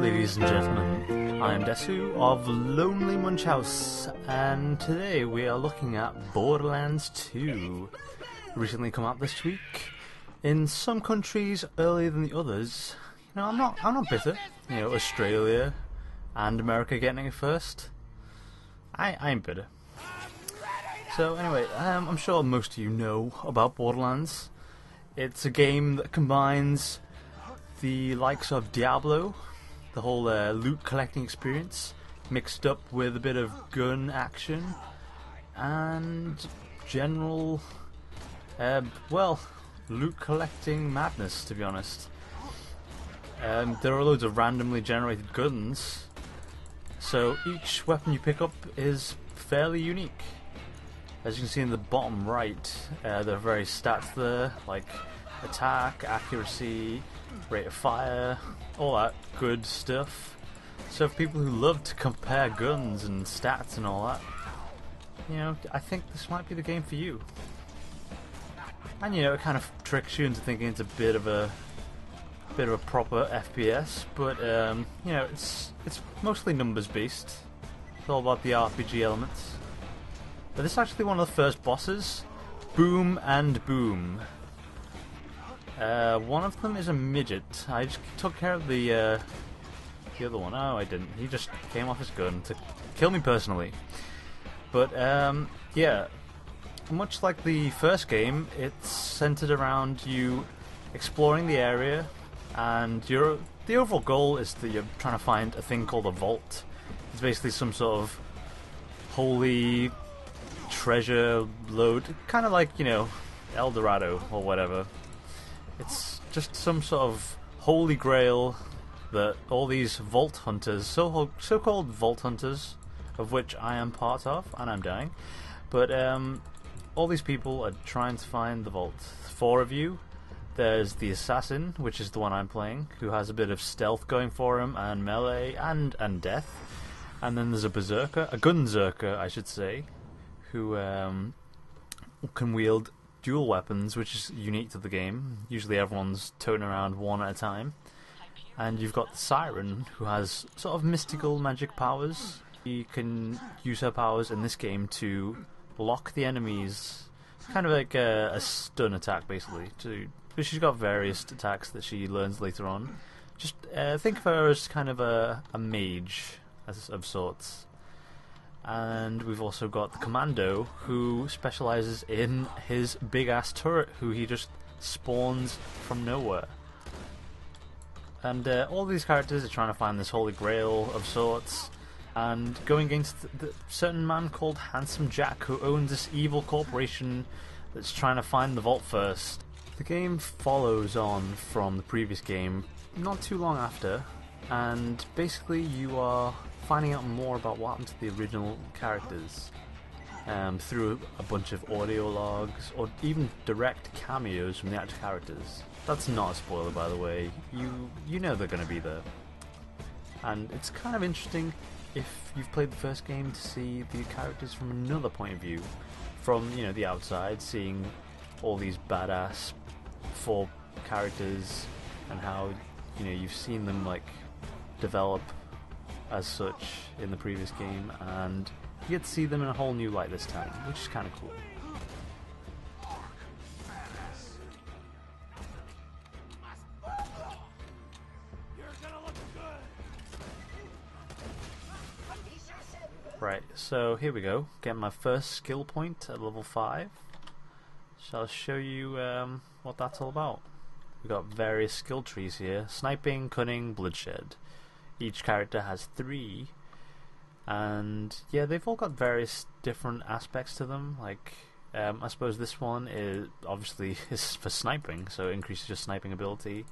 ladies and gentlemen. I am Desu of Lonely Munch House, and today we are looking at Borderlands 2. Recently come out this week. In some countries earlier than the others. You know, I'm not bitter. You know, Australia and America getting it first. I ain't bitter. So anyway, I'm sure most of you know about Borderlands. It's a game that combines the likes of Diablo, the whole loot collecting experience, mixed up with a bit of gun action and general, loot collecting madness, to be honest. There are loads of randomly generated guns, so each weapon you pick up is fairly unique. As you can see in the bottom right, there are various stats there, like attack, accuracy, rate of fire, all that good stuff. So for people who love to compare guns and stats and all that, you know, I think this might be the game for you. And you know, it kind of tricks you into thinking it's a bit of a proper FPS, but you know, it's mostly numbers based. It's all about the RPG elements. But this is actually one of the first bosses, Boom and Boom. One of them is a midget. I just took care of the other one. Oh, I didn't. He just came off his gun to kill me personally. But yeah, much like the first game, it's centered around you exploring the area, and the overall goal is that you're trying to find a thing called a vault. It's basically some sort of holy treasure load, kind of like, you know, El Dorado or whatever. It's just some sort of holy grail that all these vault hunters, so-called vault hunters, of which I am part of, and I'm dying, but all these people are trying to find the vault. 4 of you. There's the assassin, which is the one I'm playing, who has a bit of stealth going for him, and melee, and death. And then there's a berserker, a gunzerker, I should say, who can wield dual weapons, which is unique to the game. Usually everyone's toting around one at a time. And you've got the Siren, who has sort of mystical magic powers. You can use her powers in this game to block the enemies, kind of like a stun attack, basically. But she's got various attacks that she learns later on. Just think of her as kind of a mage of sorts. And we've also got the Commando, who specialises in his big-ass turret, who he just spawns from nowhere. And all these characters are trying to find this holy grail of sorts, and going against the certain man called Handsome Jack, who owns this evil corporation that's trying to find the vault first. The game follows on from the previous game, not too long after, and basically you are finding out more about what happened to the original characters through a bunch of audio logs or even direct cameos from the actual characters. That's not a spoiler, by the way. You know they're going to be there. And it's kind of interesting if you've played the first game to see the characters from another point of view, from, you know, the outside, seeing all these badass 4 characters and how, you know, you've seen them like develop as such in the previous game, and you get to see them in a whole new light this time, which is kind of cool. Right, so here we go. Get my first skill point at level 5. So I'll show you what that's all about. We've got various skill trees here. Sniping, cunning, bloodshed. Each character has 3, and yeah, they've all got various different aspects to them. Like, I suppose this one is obviously for sniping, so it increases your sniping ability,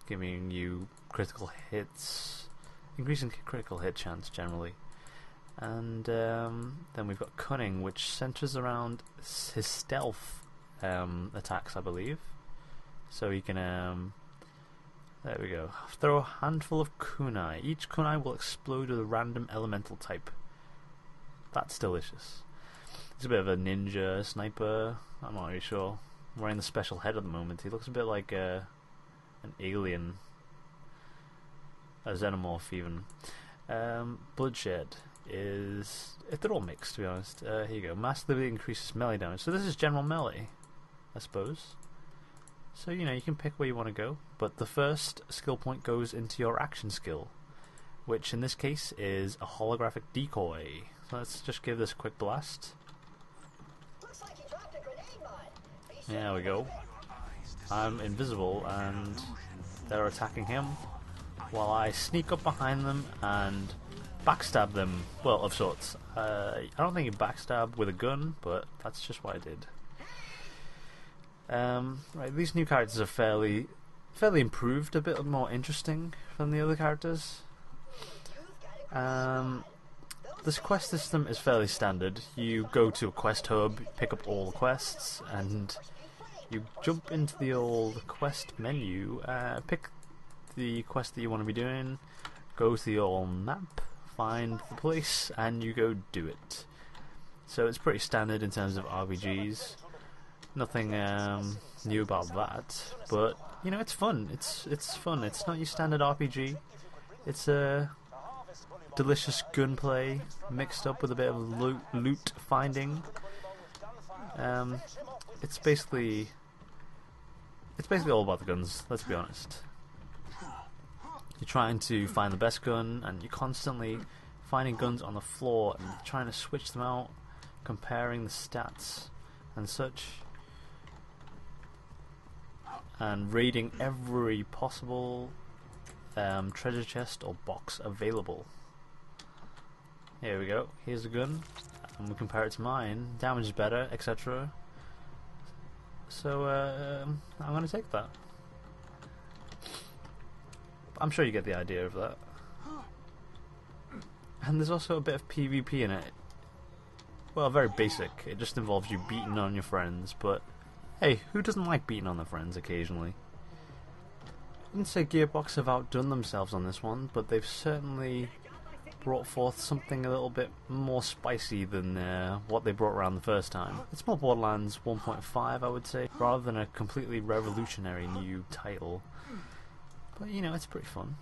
giving you critical hits, increasing critical hit chance generally. And then we've got cunning, which centers around his stealth attacks, I believe. So he can there we go. Throw a handful of kunai. Each kunai will explode with a random elemental type. That's delicious. He's a bit of a ninja sniper. I'm not really sure. I'm wearing the special head at the moment. He looks a bit like an alien. a xenomorph even. Bloodshed is... they're all mixed, to be honest. Here you go. Massively increases melee damage. So this is general melee, I suppose. So, you know, you can pick where you want to go, but the first skill point goes into your action skill, which in this case is a holographic decoy. So let's just give this a quick blast. There we go. I'm invisible and they're attacking him, while I sneak up behind them and backstab them. Well, of sorts. I don't think you backstab with a gun, but that's just what I did. Right, these new characters are fairly improved, a bit more interesting than the other characters. This quest system is fairly standard. You go to a quest hub, pick up all the quests, and you jump into the old quest menu, pick the quest that you want to be doing, go to the old map, find the place, and you go do it. So it's pretty standard in terms of RPGs. Nothing new about that, but you know, it's fun. It's fun. It's not your standard RPG. It's a delicious gunplay mixed up with a bit of loot finding. It's basically all about the guns. Let's be honest. You're trying to find the best gun, and you're constantly finding guns on the floor and trying to switch them out, comparing the stats and such, and raiding every possible treasure chest or box available. Here we go. Here's a gun, and we compare it to mine. Damage is better, etc. So I'm going to take that. I'm sure you get the idea of that. And there's also a bit of PvP in it. Well, very basic. It just involves you beating on your friends, but hey, who doesn't like beating on their friends occasionally? I wouldn't say Gearbox have outdone themselves on this one, but they've certainly brought forth something a little bit more spicy than what they brought around the first time. It's more Borderlands 1.5, I would say, rather than a completely revolutionary new title. But you know, it's pretty fun,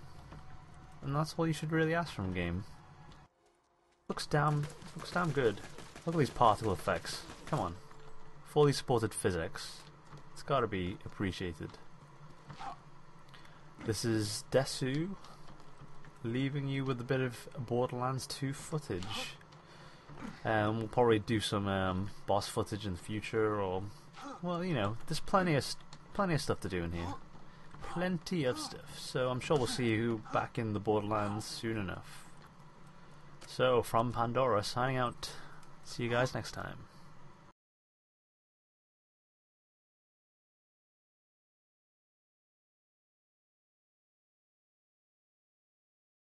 and that's all you should really ask from a game. Looks damn good. Look at these particle effects. Come on, fully supported physics. It's got to be appreciated. This is Desu, leaving you with a bit of Borderlands 2 footage. We'll probably do some boss footage in the future, or, well, you know, there's plenty of stuff to do in here. Plenty of stuff. So I'm sure we'll see you back in the Borderlands soon enough. So from Pandora, signing out. See you guys next time.